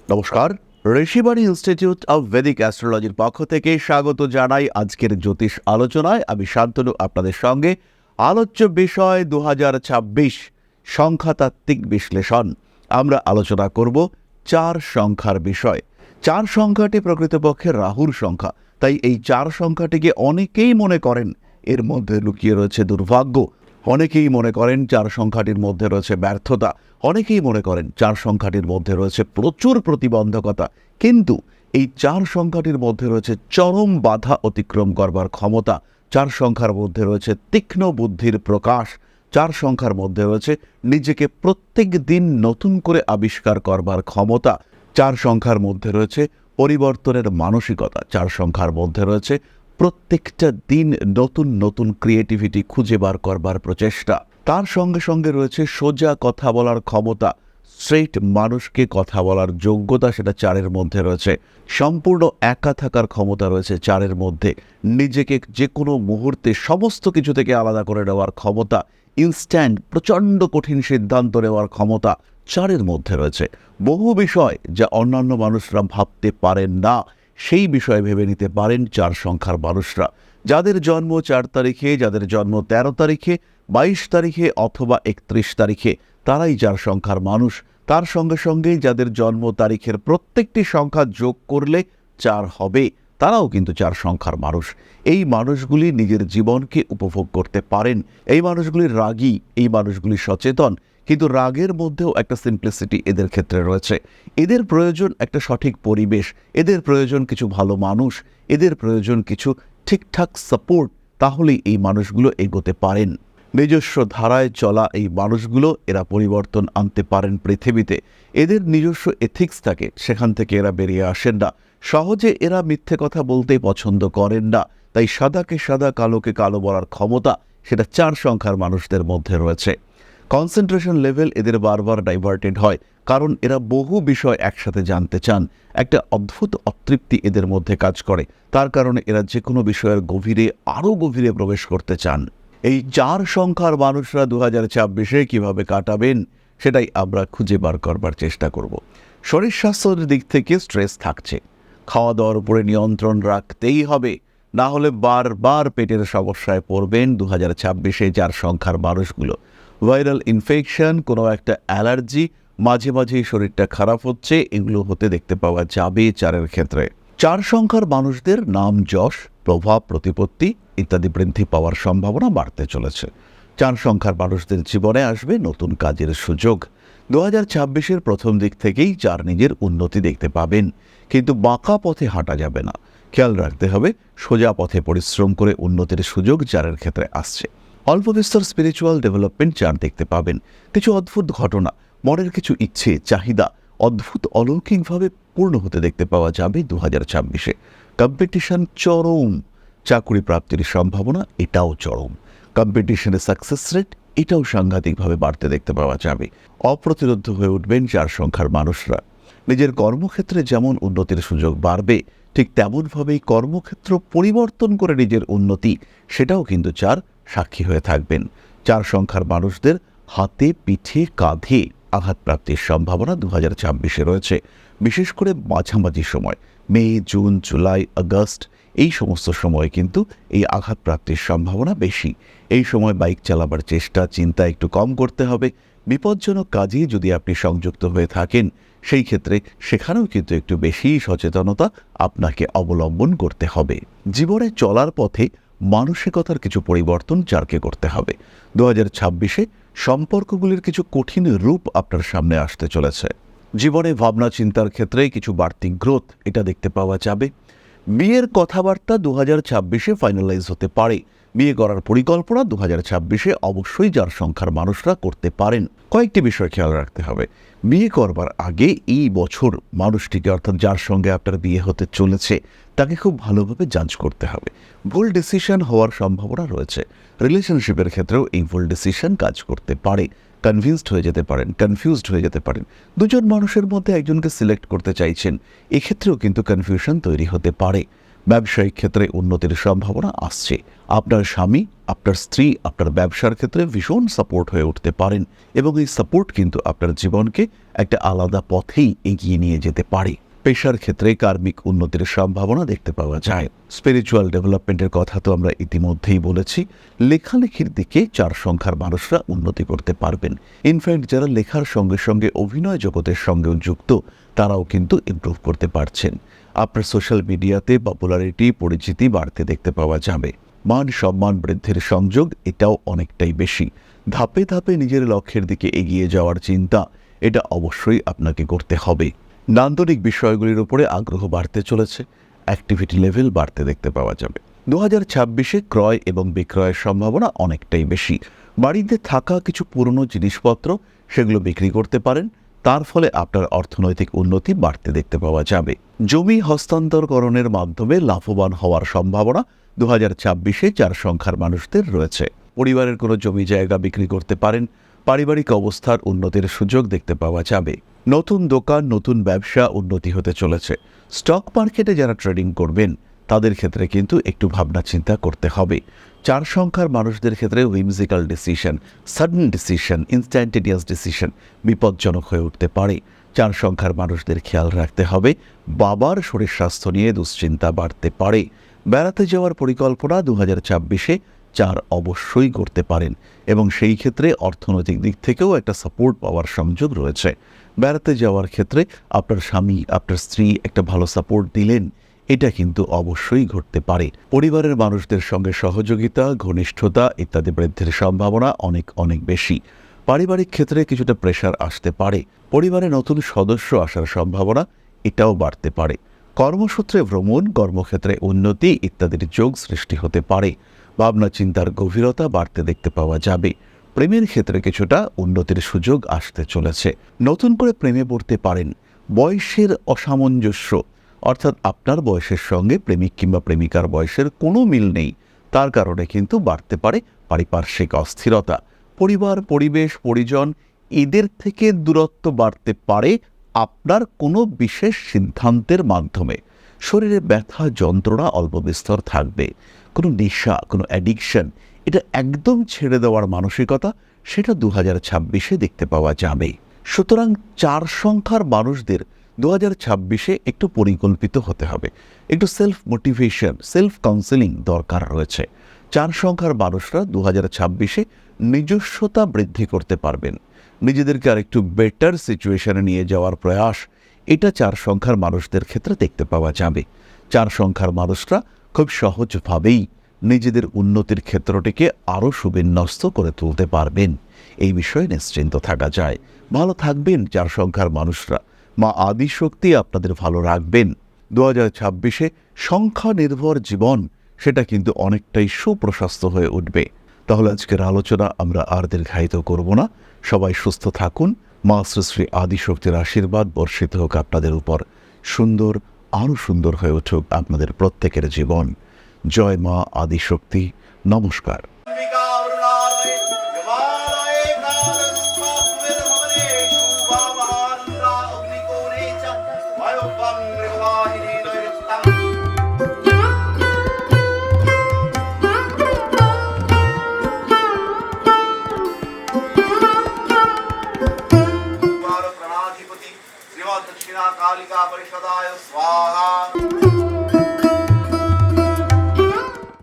নমস্কার, Rishibani institute of Vedic অ্যাস্ট্রোলজির পক্ষ থেকে স্বাগত জানাই আজকের জ্যোতিষ আলোচনায়। আমি শান্তনু আপনাদের সঙ্গে। আলোচ্য বিষয় 2026 সংখ্যাতাত্ত্বিক বিশ্লেষণ। আমরা আলোচনা করব 4 সংখ্যার বিষয়। 4 সংখ্যাটি প্রকৃতপক্ষে রাহুর সংখ্যা, তাই এই 4 সংখ্যাটিকে অনেকেই মনে করেন এর মধ্যে লুকিয়ে রয়েছে দুর্ভাগ্য, অনেকেই মনে করেন 4 সংখ্যাটির মধ্যে রয়েছে ব্যর্থতা, অনেকেই মনে করেন 4 সংখ্যাটির মধ্যে রয়েছে প্রচুর প্রতিবন্ধকতা। কিন্তু এই 4 সংখ্যাটির মধ্যে রয়েছে চরম বাধা অতিক্রম করবার ক্ষমতা। 4 সংখ্যার মধ্যে রয়েছে তীক্ষ্ণ বুদ্ধির প্রকাশ। 4 সংখ্যার মধ্যে রয়েছে নিজেকে প্রত্যেক দিন নতুন করে আবিষ্কার করবার ক্ষমতা। 4 সংখ্যার মধ্যে রয়েছে পরিবর্তনের মানসিকতা। 4 সংখ্যার মধ্যে রয়েছে প্রত্যেকটা দিন নতুন নতুন ক্রিয়েটিভিটি খুঁজে বার করবার প্রচেষ্টা। তার সঙ্গে সঙ্গে রয়েছে সোজা কথা বলার ক্ষমতা, স্ট্রেইট মানুষকে কথা বলার যোগ্যতা, সেটা 4-এর মধ্যে রয়েছে। সম্পূর্ণ একা থাকার ক্ষমতা রয়েছে 4-এর মধ্যে। নিজেকে যে কোনো মুহূর্তে সমস্ত কিছু থেকে আলাদা করে নেওয়ার ক্ষমতা, ইনস্ট্যান্ট প্রচণ্ড কঠিন সিদ্ধান্ত নেওয়ার ক্ষমতা 4-এর মধ্যে রয়েছে। বহু বিষয় যা অন্যান্য মানুষরা ভাবতে পারেন না, সেই বিষয়ে ভেবে নিতে পারেন 4 সংখ্যার মানুষরা। যাদের জন্ম 4 তারিখে, যাদের জন্ম 13 তারিখে, 22 তারিখে অথবা 31 তারিখে, তারাই 4 সংখ্যার মানুষ। তার সঙ্গে সঙ্গে যাদের জন্ম তারিখের প্রত্যেকটি সংখ্যা যোগ করলে 4 হবে, তারাও কিন্তু 4 সংখ্যার মানুষ। এই মানুষগুলি নিজের জীবনকে উপভোগ করতে পারেন। এই মানুষগুলি রাগী, এই মানুষগুলি সচেতন, কিন্তু রাগের মধ্যেও একটা সিম্পলিসিটি এদের ক্ষেত্রে রয়েছে। এদের প্রয়োজন একটা সঠিক পরিবেশ, এদের প্রয়োজন কিছু ভালো মানুষ, এদের প্রয়োজন কিছু ঠিকঠাক সাপোর্ট, তাহলেই এই মানুষগুলো এগোতে পারেন। নিজস্ব ধারায় চলা এই মানুষগুলো এরা পরিবর্তন আনতে পারেন পৃথিবীতে। এদের নিজস্ব এথিক্স থাকে, সেখান থেকে এরা বেরিয়ে আসেন না। সহজে এরা মিথ্যে কথা বলতেই পছন্দ করেন না, তাই সাদাকে সাদা কালোকে কালো বলার ক্ষমতা সেটা 4 সংখ্যার মানুষদের মধ্যে রয়েছে। কনসেন্ট্রেশন লেভেল এদের বারবার ডাইভার্টেড হয়, কারণ এরা বহু বিষয় একসাথে জানতে চান। একটা অদ্ভুত অতৃপ্তি এদের মধ্যে কাজ করে, তার কারণে এরা যে কোনো বিষয়ের গভীরে আরও গভীরে প্রবেশ করতে চান। এই 4 সংখ্যার মানুষরা 2026-এ কীভাবে কাটাবেন, সেটাই আমরা খুঁজে বার করবার চেষ্টা করব। শরীর স্বাস্থ্যের দিক থেকে স্ট্রেস থাকছে, খাওয়া দাওয়ার উপরে নিয়ন্ত্রণ রাখতেই হবে, না হলে বারবার পেটের সমস্যায় পড়বেন 2026-এ 4 সংখ্যার মানুষগুলো। ভাইরাল ইনফেকশন, কোনো একটা অ্যালার্জি, মাঝে মাঝেই শরীরটা খারাপ হচ্ছে, এগুলো হতে দেখতে পাওয়া যাবে 4-এর ক্ষেত্রে। 4 সংখ্যার মানুষদের নাম, যশ, প্রভাব, প্রতিপত্তি ইত্যাদি বৃদ্ধি পাওয়ার সম্ভাবনা বাড়তে চলেছে। 4 সংখ্যার মানুষদের জীবনে আসবে নতুন কাজের সুযোগ। 2026-এর প্রথম দিক থেকেই 4 নিজের উন্নতি দেখতে পাবেন, কিন্তু বাঁকা পথে হাঁটা যাবে না। খেয়াল রাখতে হবে, সোজা পথে পরিশ্রম করে উন্নতির সুযোগ 4-এর ক্ষেত্রে আসছে। অল্প বিস্তর স্পিরিচুয়াল ডেভেলপমেন্ট 4 দেখতে পাবেন। কিছু অদ্ভুত ঘটনা, মনের কিছু ইচ্ছে, চাহিদা অদ্ভুত অলৌকিকভাবে পূর্ণ হতে দেখতে পাওয়া যাবে 2026-এ। কম্পিটিশন চরম, চাকরি প্রাপ্তির সম্ভাবনা এটাও চরম। কম্পিটিশনে সাকসেস রেট এটাও সাংঘাতিকভাবে বাড়তে দেখতে পাওয়া যাবে। অপ্রতিরোধ্য হয়ে উঠবেন 4 সংখ্যার মানুষরা। নিজের কর্মক্ষেত্রে যেমন উন্নতির সুযোগ বাড়বে, ঠিক তেমনভাবেই কর্মক্ষেত্র পরিবর্তন করে নিজের উন্নতি, সেটাও কিন্তু 4 সাক্ষী হয়ে থাকবেন। 4 সংখ্যার মানুষদের হাতে, পিঠে, কাঁধে আঘাতপ্রাপ্তির সম্ভাবনা 2026-এ রয়েছে। বিশেষ করে মাঝামাঝি সময়, মে, জুন, জুলাই, আগস্ট, এই সমস্ত সময় কিন্তু এই আঘাতপ্রাপ্তির সম্ভাবনা বেশি। এই সময় বাইক চালাবার চেষ্টা, চিন্তা একটু কম করতে হবে। বিপজ্জনক কাজে যদি আপনি সংযুক্ত হয়ে থাকেন, সেই ক্ষেত্রে সেখানেও কিন্তু একটু বেশি সচেতনতা আপনাকে অবলম্বন করতে হবে। জীবনে চলার পথে মানসিকতার কিছু পরিবর্তন 4কে করতে হবে। 2026-এ সম্পর্কগুলির কিছকিছু কঠিন রূপ আপনার সামনে আসতে চলেছে। জীবনে ভাবনা চিন্তার ক্ষেত্রে কিছু বাড়তি গ্রোথ এটা দেখতে পাওয়া যাবে। বিয়ের কথাবার্তা 2026-এ ফাইনালাইজ হতে পারে। বিয়ে করার পরিকল্পনা 2026-এ অবশ্যই 4 সংখ্যার মানুষরা করতে পারেন। কয়েকটি বিষয় খেয়াল রাখতে হবে। বিয়ে করবার আগে এই বছর মানুষটিকে, অর্থাৎ যার সঙ্গে আপনার বিয়ে হতে চলেছে, তাকে খুব ভালোভাবে যাঞ্চ করতে হবে। ভুল ডিসিশন হওয়ার সম্ভাবনা রয়েছে। রিলেশনশিপের ক্ষেত্রেও এই ভুল ডিসিশন কাজ করতে পারে। কনভিন্সড হয়ে যেতে পারেন, কনফিউজড হয়ে যেতে পারেন। দুজন মানুষের মধ্যে একজনকে সিলেক্ট করতে চাইছেন, এক্ষেত্রেও কিন্তু কনফিউশন তৈরি হতে পারে। ব্যবসায়িক ক্ষেত্রে উন্নতির সম্ভাবনা আসছে। আপনার স্বামী, আপনার স্ত্রী আপনার ব্যবসার ক্ষেত্রে ভীষণ সাপোর্ট হয়ে উঠতে পারেন এবং এই সাপোর্ট কিন্তু আপনার জীবনকে একটা আলাদা পথেই এগিয়ে নিয়ে যেতে পারে। পেশার ক্ষেত্রে কার্মিক উন্নতির সম্ভাবনা দেখতে পাওয়া যায়। স্পিরিচুয়াল ডেভেলপমেন্টের কথা তো আমরা ইতিমধ্যেই বলেছি। লেখালেখির দিকে 4 সংখ্যার মানুষরা উন্নতি করতে পারবেন। ইনফ্যাক্ট যারা লেখার সঙ্গে সঙ্গে অভিনয় জগতের সঙ্গেও যুক্ত, তারাও কিন্তু ইমপ্রুভ করতে পারছেন। আপনার সোশ্যাল মিডিয়াতে পপুলারিটি, পরিচিতি বাড়তে দেখতে পাওয়া যাবে। মান সম্মান বৃদ্ধির সংযোগ এটাও অনেকটাই বেশি। ধাপে ধাপে নিজের লক্ষ্যের দিকে এগিয়ে যাওয়ার চিন্তা, এটা অবশ্যই আপনাকে করতে হবে। নান্দনিক বিষয়গুলির উপরে আগ্রহ বাড়তে চলেছে, অ্যাক্টিভিটি লেভেল বাড়তে দেখতে পাওয়া যাবে। 2026-এ ক্রয় এবং বিক্রয়ের সম্ভাবনা অনেকটাই বেশি। বাড়িতে থাকা কিছু পুরনো জিনিসপত্র সেগুলো বিক্রি করতে পারেন, তার ফলে আপনার অর্থনৈতিক উন্নতি বাড়তে দেখতে পাওয়া যাবে। জমি হস্তান্তরকরণের মাধ্যমে লাভবান হওয়ার সম্ভাবনা 2026-এ 4 সংখ্যার মানুষদের রয়েছে। পরিবারের কোনো জমি জায়গা বিক্রি করতে পারেন, পারিবারিক অবস্থার উন্নতির সুযোগ দেখতে পাওয়া যাবে। নতুন দোকান, নতুন ব্যবসা উন্নতি হতে চলেছে। স্টক মার্কেটে যারা ট্রেডিং করবেন তাদের ক্ষেত্রে কিন্তু একটু ভাবনা চিন্তা করতে হবে। 4 সংখ্যার মানুষদের ক্ষেত্রে whimsical decision, sudden decision, instantaneous decision বিপজ্জনক হয়ে উঠতে পারে। 4 সংখ্যার মানুষদের খেয়াল রাখতে হবে, বাবার শরীর স্বাস্থ্য নিয়ে দুশ্চিন্তা বাড়তে পারে। বেড়াতে যাওয়ার পরিকল্পনা 2026-এ 4 অবশ্যই করতে পারেন এবং সেই ক্ষেত্রে অর্থনৈতিক দিক থেকেও একটা সাপোর্ট পাওয়ার সংযোগ রয়েছে। বেড়াতে যাওয়ার ক্ষেত্রে আপনার স্বামী, আপনার স্ত্রী একটা ভালো সাপোর্ট দিলেন, এটা কিন্তু অবশ্যই ঘটতে পারে। পরিবারের মানুষদের সঙ্গে সহযোগিতা, ঘনিষ্ঠতা ইত্যাদি বৃদ্ধির সম্ভাবনা অনেক অনেক বেশি। পারিবারিক ক্ষেত্রে কিছুটা প্রেশার আসতে পারে। পরিবারে নতুন সদস্য আসার সম্ভাবনা এটাও বাড়তে পারে। কর্মসূত্রে ভ্রমণ, কর্মক্ষেত্রে উন্নতি ইত্যাদির যোগ সৃষ্টি হতে পারে। ভাবনা চিন্তার গভীরতা বাড়তে দেখতে পাওয়া যাবে। প্রেমের ক্ষেত্রে কিছুটা উন্নতির সুযোগ আসতে চলেছে। নতুন করে প্রেমে পড়তে পারেন। বয়সের অসামঞ্জস্য, অর্থাৎ আপনার বয়সের সঙ্গে প্রেমিক কিংবা প্রেমিকার বয়সের কোনো মিল নেই, তার কারণে কিন্তু বাড়তে পারে পারিপার্শ্বিক অস্থিরতা। পরিবার, পরিবেশ, পরিজন এদের থেকে দূরত্ব বাড়তে পারে আপনার কোনো বিশেষ সিদ্ধান্তের মাধ্যমে। শরীরে ব্যথা, যন্ত্রণা অল্প বিস্তর থাকবে। কোনো নেশা, কোনো অ্যাডিকশন এটা একদম ছেড়ে দেওয়ার মানসিকতা সেটা 2026-এ দেখতে পাওয়া যাবে। সুতরাং 4 সংখ্যার মানুষদের 2026-এ একটু পরিকল্পিত হতে হবে। একটু সেলফ মোটিভেশন, সেলফ কাউন্সেলিং দরকার রয়েছে। 4 সংখ্যার মানুষরা 2026-এ নিজস্বতা বৃদ্ধি করতে পারবেন। নিজেদেরকে আরেকটু বেটার সিচুয়েশনে নিয়ে যাওয়ার প্রয়াস এটা 4 সংখ্যার মানুষদের ক্ষেত্রে দেখতে পাওয়া যাবে। 4 সংখ্যার মানুষরা খুব সহজভাবেই নিজেদের উন্নতির ক্ষেত্রটিকে আরও সুবিন্যস্ত করে তুলতে পারবেন। এই বিষয়ে নিশ্চিন্ত থাকা যায়। ভালো থাকবেন 4 সংখ্যার মানুষরা। মা আদিশক্তি আপনাদের ভালো রাখবেন। 2026-এ সংখ্যা নির্ভর জীবন সেটা কিন্তু অনেকটাই সুপ্রশস্ত হয়ে উঠবে। তাহলে আজকের আলোচনা আমরা আর দীর্ঘায়িত করব না। সবাই সুস্থ থাকুন। মা শ্রী শ্রী আদিশক্তির আশীর্বাদ বর্ষিত হোক আপনাদের উপর। সুন্দর, আরও সুন্দর হয়ে উঠুক আপনাদের প্রত্যেকের জীবন। জয় মা আদিশক্তি। নমস্কার। दक्षिणा कालिका परिषदाय स्वाहा।